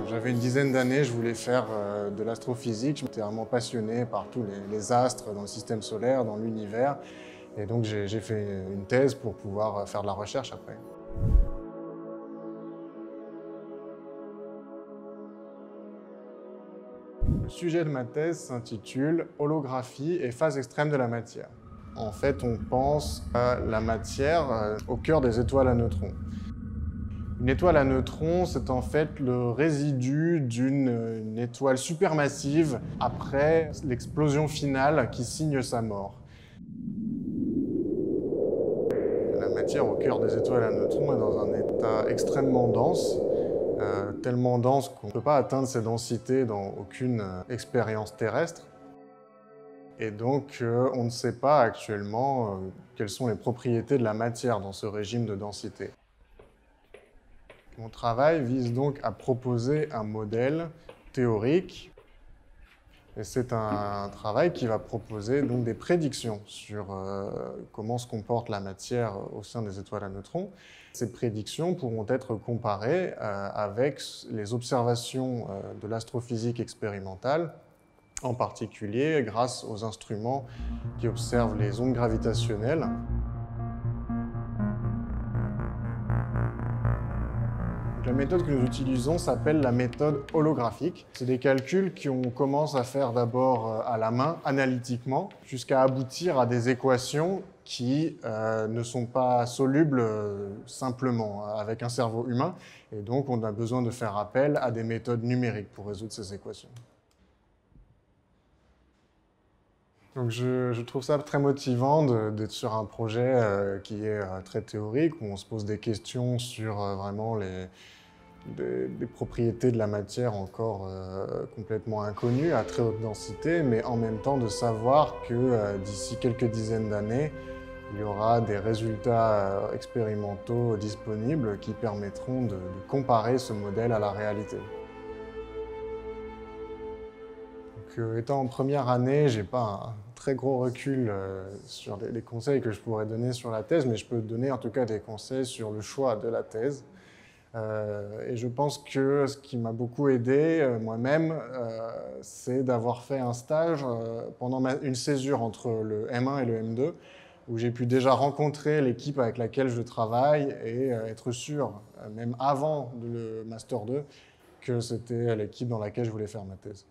J'avais une dizaine d'années, je voulais faire de l'astrophysique. J'étais vraiment passionné par tous les astres dans le système solaire, dans l'univers. Et donc j'ai fait une thèse pour pouvoir faire de la recherche après. Le sujet de ma thèse s'intitule « Holographie et phase extrême de la matière ». En fait, on pense à la matière au cœur des étoiles à neutrons. Une étoile à neutrons, c'est en fait le résidu d'une étoile supermassive après l'explosion finale qui signe sa mort. La matière au cœur des étoiles à neutrons est dans un état extrêmement dense, tellement dense qu'on ne peut pas atteindre ces densités dans aucune expérience terrestre. Et donc, on ne sait pas actuellement quelles sont les propriétés de la matière dans ce régime de densité. Mon travail vise donc à proposer un modèle théorique. Et c'est un travail qui va proposer donc des prédictions sur comment se comporte la matière au sein des étoiles à neutrons. Ces prédictions pourront être comparées avec les observations de l'astrophysique expérimentale, en particulier grâce aux instruments qui observent les ondes gravitationnelles. La méthode que nous utilisons s'appelle la méthode holographique. C'est des calculs qu'on commence à faire d'abord à la main, analytiquement, jusqu'à aboutir à des équations qui ne sont pas solubles simplement avec un cerveau humain. Et donc, on a besoin de faire appel à des méthodes numériques pour résoudre ces équations. Donc je trouve ça très motivant d'être sur un projet qui est très théorique, où on se pose des questions sur vraiment des propriétés de la matière encore complètement inconnues, à très haute densité, mais en même temps de savoir que d'ici quelques dizaines d'années, il y aura des résultats expérimentaux disponibles qui permettront de comparer ce modèle à la réalité. Donc, étant en première année, je n'ai pas un très gros recul sur les conseils que je pourrais donner sur la thèse, mais je peux donner en tout cas des conseils sur le choix de la thèse. Et je pense que ce qui m'a beaucoup aidé moi-même, c'est d'avoir fait un stage pendant une césure entre le M1 et le M2, où j'ai pu déjà rencontrer l'équipe avec laquelle je travaille et être sûr, même avant le Master 2, que c'était l'équipe dans laquelle je voulais faire ma thèse.